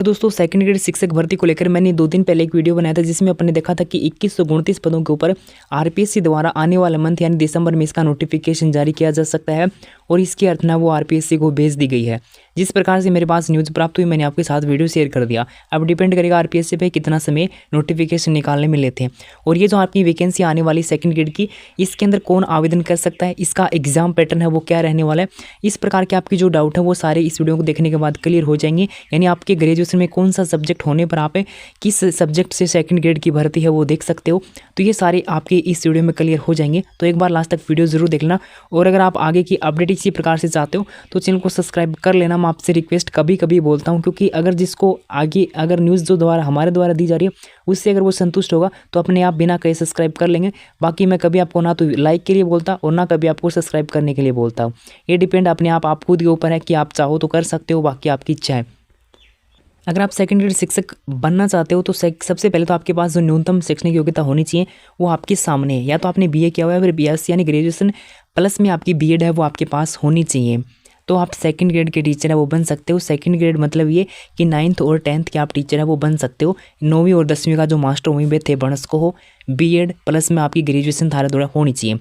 तो दोस्तों second grade शिक्षक भर्ती को लेकर मैंने 2 दिन पहले एक वीडियो बनाया था जिसमें अपने देखा था कि 2129 पदों के ऊपर आरपीएससी द्वारा आने वाले मंथ यानी दिसंबर में इसका नोटिफिकेशन जारी किया जा सकता है और इसकी अर्थना वो आरपीएससी को भेज दी गई है। जिस प्रकार से मेरे पास न्यूज़ प्राप्त हुई मैंने आपके साथ वीडियो शेयर कर दिया। अब डिपेंड करेगा आरपीएससी पे कितना समय नोटिफिकेशन निकालने में लेते हैं। और ये जो आपकी वैकेंसी आने वाली सेकंड ग्रेड की, इसके अंदर कौन आवेदन कर सकता है, इसका एग्जाम पैटर्न है वो क्या रहने वाला है, इस प्रकार के आपकी जो डाउट है वो सारे इस वीडियो को देखने के बाद क्लियर हो जाएंगे। यानी आपके ग्रेजुएशन में कौन सा सब्जेक्ट होने पर आप किस सब्जेक्ट से सेकंड ग्रेड की भर्ती है वो देख सकते हो। तो ये सारे आपके इस वीडियो में क्लियर हो जाएंगे। तो एक बार लास्ट तक वीडियो जरूर देख लेना। और अगर आप आगे की अपडेट इसी प्रकार से चाहते हो तो चैनल को सब्सक्राइब कर लेना। मैं आपसे रिक्वेस्ट कभी कभी बोलता हूं, क्योंकि अगर जिसको आगे अगर न्यूज़ जो हमारे द्वारा दी जा रही है उससे अगर वो संतुष्ट होगा तो अपने आप बिना कहे सब्सक्राइब कर लेंगे। बाकी मैं कभी आपको ना तो लाइक के लिए बोलता और ना कभी आपको सब्सक्राइब करने के लिए बोलता हूँ। ये डिपेंड अपने आप खुद के ऊपर है कि आप चाहो तो कर सकते हो, बाकी आपकी इच्छा है। अगर आप सेकंड ग्रेड शिक्षक बनना चाहते हो तो सबसे पहले तो आपके पास जो न्यूनतम शैक्षणिक योग्यता होनी चाहिए वो आपके सामने है। या तो आपने बीए किया हुआ है, फिर बीएससी यानी ग्रेजुएशन प्लस में आपकी बीएड है वो आपके पास होनी चाहिए। तो आप सेकंड ग्रेड के टीचर है वो बन सकते हो। सेकंड ग्रेड मतलब ये कि 9th और 10th के आप टीचर है वो बन सकते हो। 9वीं और 10वीं का जो मास्टर वहीं पे थे बनस को हो, बीएड प्लस में आपकी ग्रेजुएशन थारा द्वारा होनी चाहिए।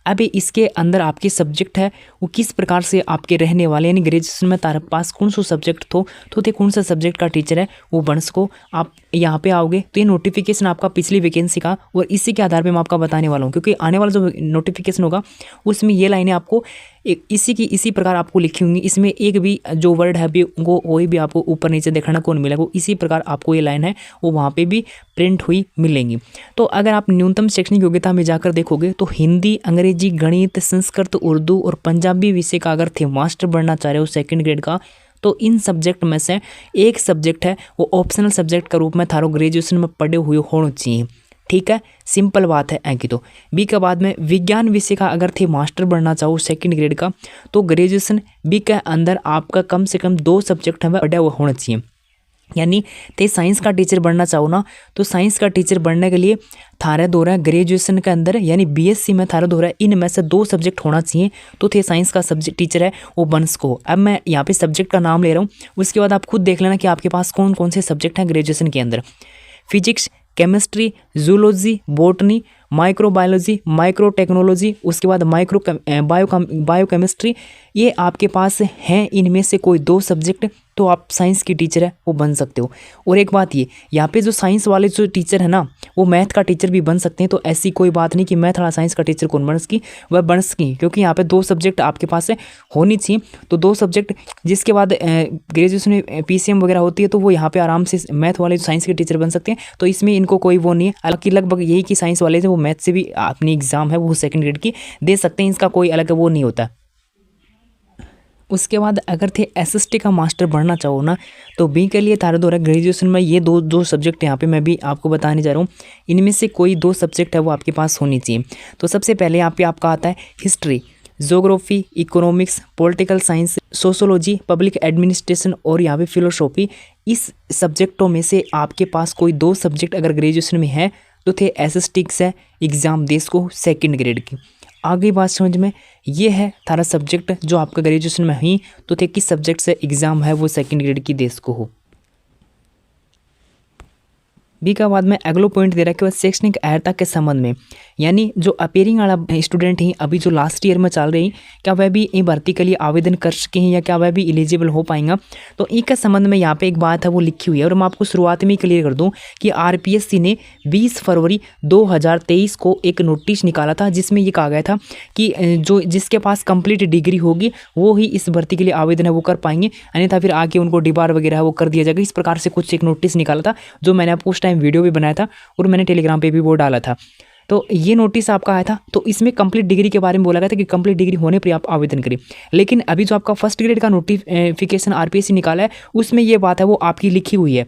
अभी इसके अंदर आपके सब्जेक्ट है वो किस प्रकार से आपके रहने वाले, यानी ग्रेजुएशन में तारे पास कौन सा सब्जेक्ट तो थे कौन सा सब्जेक्ट का टीचर है वो बनस को आप यहाँ पे आओगे तो ये नोटिफिकेशन आपका पिछली वैकेंसी का और इसी के आधार पे मैं आपका बताने वाला हूँ। क्योंकि आने वाला जो नोटिफिकेशन होगा उसमें ये लाइनें आपको इसी प्रकार आपको लिखी होंगी। इसमें एक भी जो वर्ड है भी वो कोई भी आपको ऊपर नीचे देखना कौन मिलेगा, वो इसी प्रकार आपको ये लाइन है वो वहाँ पे भी प्रिंट हुई मिलेंगी। तो अगर आप न्यूनतम शैक्षणिक योग्यता में जाकर देखोगे तो हिंदी, अंग्रेजी, गणित, संस्कृत, उर्दू और पंजाबी विषय का अगर थे मास्टर बनना चाह रहे हो सेकंड ग्रेड का, तो इन सब्जेक्ट में से एक सब्जेक्ट है वो ऑप्शनल सब्जेक्ट का रूप में थारो ग्रेजुएशन में पढ़े हुए होना चाहिए। ठीक है, सिंपल बात है ऐकी। तो बी के बाद में विज्ञान विषय का अगर थे मास्टर बनना चाहो सेकंड ग्रेड का, तो ग्रेजुएशन बी के अंदर आपका कम से कम 2 सब्जेक्ट है पढ़े हुए होना चाहिए। यानी ते साइंस का टीचर बनना चाहो ना, तो साइंस का टीचर बनने के लिए थारे द्वारा ग्रेजुएशन के अंदर यानी बीएससी में थारे द्वारा इनमें से 2 सब्जेक्ट होना चाहिए। तो थे साइंस का सब्जेक्ट टीचर है वो बनस को। अब मैं यहाँ पे सब्जेक्ट का नाम ले रहा हूँ, उसके बाद आप खुद देख लेना कि आपके पास कौन कौन से सब्जेक्ट हैं ग्रेजुएशन के अंदर। Physics, chemistry, zoology, botany, microbiology, micro technology, उसके बाद बायोकेमिस्ट्री, ये आपके पास हैं। इनमें से कोई 2 सब्जेक्ट तो आप साइंस की टीचर है वो बन सकते हो। और एक बात ये, यहाँ पे जो साइंस वाले जो टीचर है ना वो मैथ का टीचर भी बन सकते हैं। तो ऐसी कोई बात नहीं कि मैथ वाला साइंस का टीचर कौन बन सकी, वह बन सकी, क्योंकि यहाँ पे 2 सब्जेक्ट आपके पास है होनी चाहिए। तो 2 सब्जेक्ट जिसके बाद ग्रेजुएशन में पीसीएम वगैरह होती है तो वो यहाँ पे आराम से मैथ वाले साइंस के टीचर बन सकते हैं। तो इसमें इनको कोई वो नहीं है। हालांकि लगभग यही कि साइंस वाले से वो मैथ से भी अपनी एग्जाम है वो सेकंड ग्रेड की दे सकते हैं, इसका कोई अलग वो नहीं होता। उसके बाद अगर थे एसएसटी का मास्टर बनना चाहो ना, तो बी के लिए तारे द्वारा ग्रेजुएशन में ये दो सब्जेक्ट यहाँ पे मैं भी आपको बताने जा रहा हूँ। इनमें से कोई 2 सब्जेक्ट है वो आपके पास होनी चाहिए। तो सबसे पहले यहाँ पे आपका आता है history, geography, economics, political science, sociology, public administration और यहाँ पे फिलोसॉफी। इस सब्जेक्टों में से आपके पास कोई 2 सब्जेक्ट अगर ग्रेजुएशन में है तो थे एसएसटी से एग्ज़ाम देश को सेकंड ग्रेड की। आगे बात समझ में ये है थारा सब्जेक्ट जो आपका ग्रेजुएशन में ही तो थे किस सब्जेक्ट से एग्ज़ाम है वो सेकंड ग्रेड की देश को हो। बी का बाद में अगलो पॉइंट दे रखा है शैक्षणिक अर्हता के संबंध में, यानी जो अपेयरिंग वाला स्टूडेंट हैं अभी जो लास्ट ईयर में चल रही, क्या वह भी इन भर्ती के लिए आवेदन कर सके हैं या क्या वह भी एलिजिबल हो पाएंगा। तो इनके संबंध में यहाँ पे एक बात है वो लिखी हुई है और मैं आपको शुरुआत में ही क्लियर कर दूँ कि आरपीएससी ने 20 फरवरी 2023 को एक नोटिस निकाला था जिसमें ये कहा गया था कि जो जिसके पास कंप्लीट डिग्री होगी वो ही इस भर्ती के लिए आवेदन है वो कर पाएंगे, अन्यथा फिर आगे उनको डिबार वगैरह वो कर दिया जाएगा। इस प्रकार से कुछ एक नोटिस निकाला था जो मैंने आपको उस टाइम वीडियो भी बनाया था और मैंने टेलीग्राम पे भी वो डाला था। तो ये नोटिस आपका आया था, तो इसमें कंप्लीट डिग्री के बारे में बोला गया था कि कंप्लीट डिग्री होने पर आप आवेदन करें। लेकिन अभी जो आपका फर्स्ट ग्रेड का नोटिफिकेशन आरपीएससी निकाला है उसमें ये बात है वो आपकी लिखी हुई है।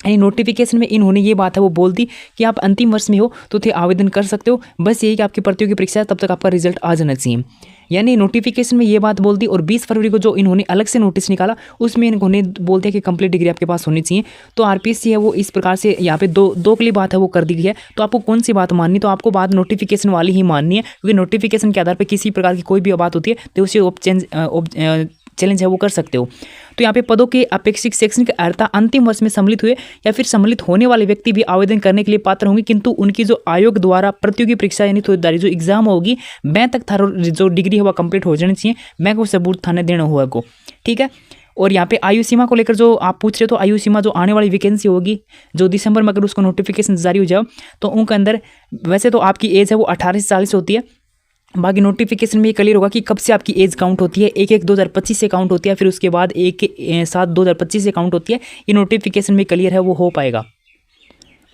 यानी नोटिफिकेशन में इन्होंने ये बात है वो बोल दी कि आप अंतिम वर्ष में हो तो थे आवेदन कर सकते हो, बस यही कि आपकी प्रतियोगी परीक्षा है तब तक आपका रिजल्ट आ जाना चाहिए। यानी नोटिफिकेशन में ये बात बोल दी और 20 फरवरी को जो इन्होंने अलग से नोटिस निकाला उसमें इन्होंने बोल दिया कि कंप्लीट डिग्री आपके पास होनी चाहिए। तो आरपीएससी है वो इस प्रकार से यहाँ पे दो के लिए बात है वो कर दी गई है। तो आपको कौन सी बात माननी, तो आपको बात नोटिफिकेशन वाली ही माननी है, क्योंकि नोटिफिकेशन के आधार पर किसी प्रकार की कोई भी बात होती है तो उसे चैलेंज है वो कर सकते हो। तो यहाँ पे पदों के अपेक्षित शैक्षणिक अर्हता अंतिम वर्ष में सम्मिलित हुए या फिर सम्मिलित होने वाले व्यक्ति भी आवेदन करने के लिए पात्र होंगे, किंतु उनकी जो आयोग द्वारा प्रतियोगी परीक्षा यानी फौजदारी जो एग्जाम होगी बैंक तक थारो जो डिग्री है वह कंप्लीट हो जानी चाहिए, बैंक को सबूत थाने देना हुआ को, ठीक है। और यहाँ पे आयु सीमा को लेकर जो आप पूछ रहे हो, तो आयु सीमा जो आने वाली वैकेंसी होगी जो दिसंबर में अगर उसको नोटिफिकेशन जारी हो जाए तो उनके अंदर वैसे तो आपकी एज है वो 18 से 40 होती है, बाकी नोटिफिकेशन में ये क्लियर होगा कि कब से आपकी एज काउंट होती है। 1/1/2025 से काउंट होती है, फिर उसके बाद 1/7/2025 से काउंट होती है। ये नोटिफिकेशन में क्लियर है वो हो पाएगा।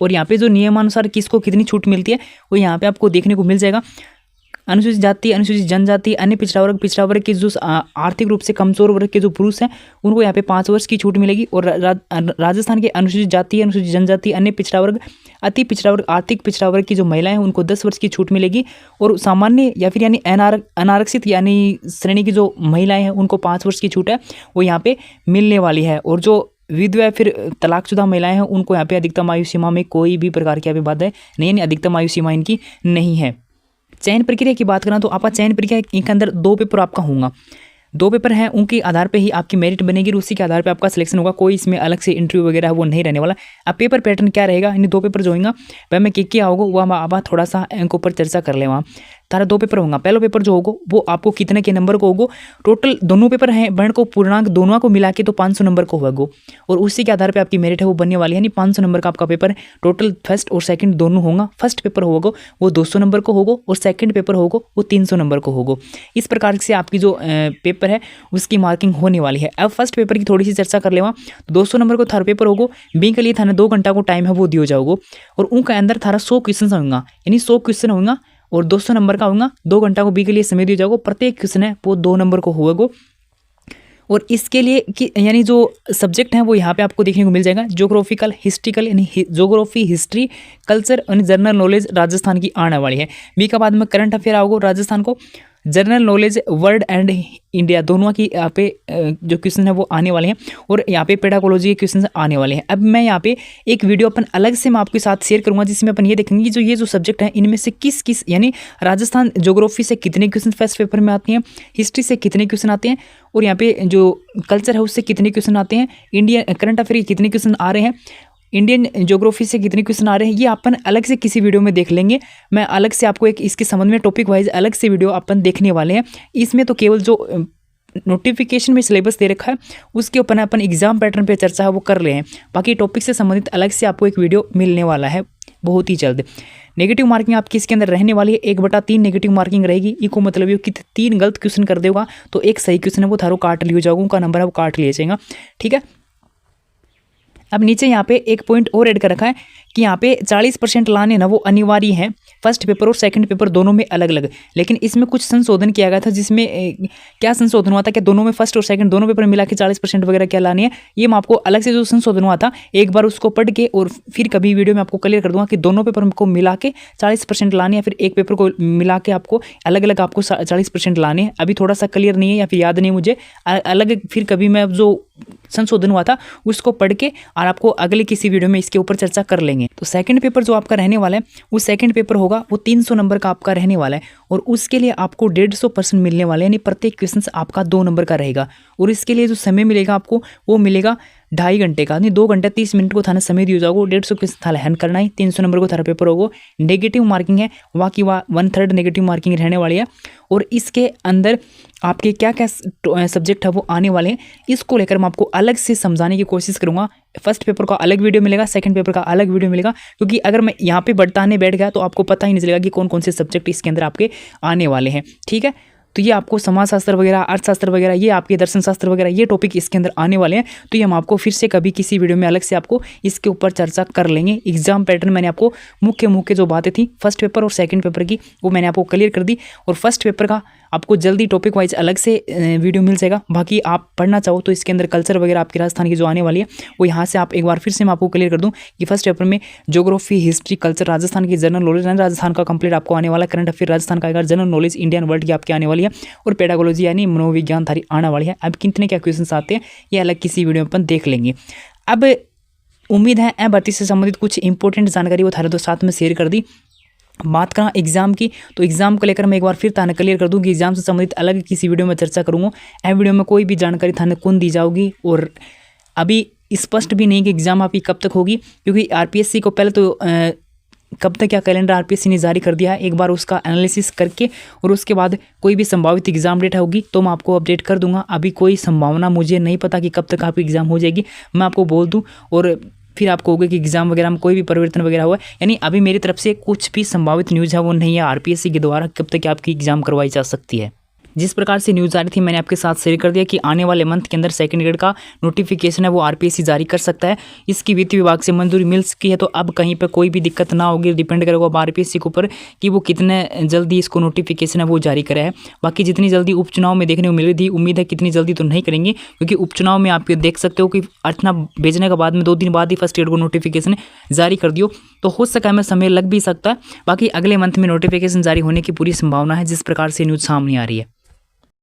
और यहाँ पे जो नियमानुसार किसको कितनी छूट मिलती है वो यहाँ पे आपको देखने को मिल जाएगा। अनुसूचित जाति, अनुसूचित जनजाति, अन्य पिछड़ा वर्ग के जो आर्थिक रूप से कमजोर वर्ग के जो पुरुष हैं उनको यहाँ पे 5 वर्ष की छूट मिलेगी। और राजस्थान के अनुसूचित जाति, अनुसूचित जनजाति, अन्य पिछड़ा वर्ग, अति पिछड़ा वर्ग, आर्थिक पिछड़ा वर्ग की जो महिलाएं हैं उनको 10 वर्ष की छूट मिलेगी। और सामान्य या फिर यानी अनारक्षित यानी श्रेणी की जो महिलाएं हैं उनको 5 वर्ष की छूट है वो यहाँ पे मिलने वाली है। और जो विधवा या फिर तलाकशुदा महिलाएं हैं उनको यहाँ पे अधिकतम आयु सीमा में कोई भी प्रकार की बाधा नहीं है, अधिकतम आयु सीमा इनकी नहीं है। चयन प्रक्रिया की बात करें तो आपका चयन प्रक्रिया के अंदर 2 पेपर आपका होगा, 2 पेपर हैं, उनके आधार पे ही आपकी मेरिट बनेगी, उसी के आधार पे आपका सिलेक्शन होगा। कोई इसमें अलग से इंटरव्यू वगैरह है वो नहीं रहने वाला। अब पेपर पैटर्न क्या रहेगा, इन 2 पेपर जो होगा वह में क्या होगा वो हम आप थोड़ा सा अंक ऊपर चर्चा कर ले। वहाँ तारा 2 पेपर होगा। पहला पेपर जो होगा वो आपको कितने के नंबर को होगा, टोटल दोनों पेपर हैं वर्ण को पूर्णांक दोनों को मिला के तो 500 नंबर को होगा, और उसी के आधार पे आपकी मेरिट है वो बनने वाली है। यानी 500 नंबर का आपका पेपर टोटल फर्स्ट और सेकंड दोनों होगा। फर्स्ट पेपर होगा वो 200 नंबर को होगा और सेकंड पेपर होगा वो 300 नंबर को होगा। इस प्रकार से आपकी जो पेपर है उसकी मार्किंग होने वाली है। अब फर्स्ट पेपर की थोड़ी सी चर्चा कर लेवा तो 200 नंबर को थारा पेपर होगा, बी के लिए थाने 2 घंटा को टाइम है वो दिया जाओगे, और उनके अंदर थारा 100 क्वेश्चन होंगे, यानी 100 क्वेश्चन होंगे और 200 नंबर का होगा। 2 घंटा को बी के लिए समय दिया जाएगा, प्रत्येक क्वेश्चन है वो 2 नंबर को होगा। और इसके लिए कि यानी जो सब्जेक्ट हैं वो यहाँ पे आपको देखने को मिल जाएगा, ज्योग्राफिकल, हिस्ट्रिकल यानी ज्योग्राफी, हिस्ट्री, कल्चर और जनरल नॉलेज राजस्थान की आने वाली है। बी का बाद में करंट अफेयर आओगे राजस्थान को, general knowledge, world and India दोनों की यहाँ पे जो क्वेश्चन है वो आने वाले हैं, और यहाँ पे पेडागोलॉजी के क्वेश्चन आने वाले हैं। अब मैं यहाँ पे एक वीडियो अपन अलग से मैं आपके साथ शेयर करूंगा जिसमें अपन ये देखेंगे कि ये जो सब्जेक्ट है इनमें से किस किस यानी राजस्थान ज्योग्राफी से कितने क्वेश्चन फर्स्ट पेपर में आते हैं, हिस्ट्री से कितने क्वेश्चन आते हैं, और यहाँ पे जो कल्चर है उससे कितने क्वेश्चन आते हैं, इंडिया करंट अफेयर के कितने क्वेश्चन आ रहे हैं, इंडियन ज्योग्राफी से कितने क्वेश्चन आ रहे हैं, ये अपन अलग से किसी वीडियो में देख लेंगे। मैं अलग से आपको एक इसके संबंध में टॉपिक वाइज अलग से वीडियो अपन देखने वाले हैं। इसमें तो केवल जो नोटिफिकेशन में सिलेबस दे रखा है उसके ऊपर अपन एग्जाम पैटर्न पे चर्चा है वो कर रहे हैं, बाकी टॉपिक से संबंधित अलग से आपको एक वीडियो मिलने वाला है बहुत ही जल्द। नेगेटिव मार्किंग आपकी इसके अंदर रहने वाली है, 1/3 नेगेटिव मार्किंग रहेगी। इको मतलब ये कि 3 गलत क्वेश्चन कर देगा तो एक सही क्वेश्चन है वो थारो काट लिया जाओगे, उनका नंबर है वो काट लिया जाएगा, ठीक है। अब नीचे यहाँ पे एक पॉइंट और ऐड कर रखा है कि यहाँ पे 40% लाने ना वो अनिवार्य है, फर्स्ट पेपर और सेकंड पेपर दोनों में अलग अलग। लेकिन इसमें कुछ संशोधन किया गया था, जिसमें क्या संशोधन हुआ था कि दोनों में फर्स्ट और सेकंड दोनों पेपर मिला के 40% वगैरह क्या लानी है, ये मैं आपको अलग से जो संशोधन हुआ था एक बार उसको पढ़ के और फिर कभी वीडियो में आपको क्लियर कर दूंगा कि दोनों पेपर को मिला के 40% लाने या फिर एक पेपर को मिला के आपको अलग अलग आपको 40% लाने हैं। अभी थोड़ा सा क्लियर नहीं है या फिर याद नहीं मुझे, अलग फिर कभी मैं जो संशोधन हुआ था उसको पढ़ के और आपको अगले किसी वीडियो में इसके ऊपर चर्चा कर लेंगे। तो सेकंड पेपर जो आपका रहने वाला है वो सेकंड पेपर होगा वो 300 नंबर का आपका रहने वाला है, और उसके लिए आपको 150% मिलने वाले, यानी प्रत्येक क्वेश्चन आपका 2 नंबर का रहेगा। और इसके लिए जो समय मिलेगा आपको वो मिलेगा 2.5 घंटे का, यानी 2 घंटे 30 मिनट को थाना समय दिया जाओगे, 150 क्वेश्चन थाला हैंड करना है, 300 नंबर को थारा पेपर होगा। नेगेटिव मार्किंग है वहाँ की 1/3 नेगेटिव मार्किंग रहने वाली है। और इसके अंदर आपके क्या क्या सब्जेक्ट है वो आने वाले हैं, इसको लेकर मैं आपको अलग से समझाने की कोशिश करूंगा। फर्स्ट पेपर का अलग वीडियो मिलेगा, सेकंड पेपर का अलग वीडियो मिलेगा, क्योंकि अगर मैं यहाँ पे बताने बैठ गया तो आपको पता ही नहीं चलेगा कि कौन कौन से सब्जेक्ट इसके अंदर आपके आने वाले हैं, ठीक है। तो ये आपको समाजशास्त्र वगैरह, अर्थशास्त्र वगैरह, ये आपके दर्शन शास्त्र वगैरह ये टॉपिक इसके अंदर आने वाले हैं। तो ये हम आपको फिर से कभी किसी वीडियो में अलग से आपको इसके ऊपर चर्चा कर लेंगे। एग्जाम पैटर्न मैंने आपको मुख्य जो बातें थी फर्स्ट पेपर और सेकंड पेपर की वो मैंने आपको क्लियर कर दी, और फर्स्ट पेपर का आपको जल्दी टॉपिक वाइज अलग से वीडियो मिल जाएगा। बाकी आप पढ़ना चाहो तो इसके अंदर कल्चर वगैरह आपकी राजस्थान की जो आने वाली है वो यहाँ से आप एक बार फिर से मैं आपको क्लियर कर दूँ कि फर्स्ट पेपर में ज्योग्राफी, हिस्ट्री, कल्चर, राजस्थान की जनरल नॉलेज, राजस्थान का कंप्लीट आपको आने वाला, करंट अफेयर राजस्थान का आएगा, जनरल नॉलेज इंडियन वर्ल्ड की आपकी आने वाली है, और पेडागोलॉजी यानी मनोविज्ञान थारी आने वाली है। अब कितने क्या क्वेश्चन आते हैं ये अलग किसी वीडियो में अपन देख लेंगे। अब उम्मीद है भर्ती से संबंधित कुछ इंपॉर्टेंट जानकारी वो थारे तो साथ में शेयर कर दी। बात करें एग्ज़ाम की, तो एग्ज़ाम को लेकर मैं एक बार फिर थाने क्लियर कर दूं कि एग्ज़ाम से संबंधित अलग किसी वीडियो में चर्चा करूँगा। ए वीडियो में कोई भी जानकारी थाने कौन दी जाओगी और अभी स्पष्ट भी नहीं कि एग्ज़ाम आपकी कब तक होगी, क्योंकि आरपीएससी को पहले तो कब तक क्या कैलेंडर आरपीएससी ने जारी कर दिया है, एक बार उसका एनालिसिस करके और उसके बाद कोई भी संभावित एग्ज़ाम डेट होगी तो मैं आपको अपडेट कर दूंगा। अभी कोई संभावना मुझे नहीं पता कि कब तक आपकी एग्ज़ाम हो जाएगी, मैं आपको बोल दूं और फिर आपको होगा कि एग्ज़ाम वगैरह में कोई भी परिवर्तन वगैरह हुआ, यानी अभी मेरी तरफ से कुछ भी संभावित न्यूज़ है वो नहीं है आरपीएससी के द्वारा कब तक आपकी एग्ज़ाम करवाई जा सकती है। जिस प्रकार से न्यूज़ आ रही थी मैंने आपके साथ शेयर कर दिया कि आने वाले मंथ के अंदर सेकंड ग्रेड का नोटिफिकेशन है वो आरपीएससी जारी कर सकता है। इसकी वित्त विभाग से मंजूरी मिल चुकी है, तो अब कहीं पर कोई भी दिक्कत ना होगी। डिपेंड करेगा अब आरपीएससी के ऊपर कि वो कितने जल्दी इसको नोटिफिकेशन है वो जारी करे है। बाकी जितनी जल्दी उपचुनाव में देखने को मिल रही थी, उम्मीद है कितनी जल्दी तो नहीं करेंगे, क्योंकि उपचुनाव में आप देख सकते हो कि अर्चना भेजने के बाद में 2 दिन बाद ही फर्स्ट ग्रेड को नोटिफिकेशन जारी कर दियो, तो हो सका हमें समय लग भी सकता है। बाकी अगले मंथ में नोटिफिकेशन जारी होने की पूरी संभावना है, जिस प्रकार से न्यूज़ सामने आ रही है।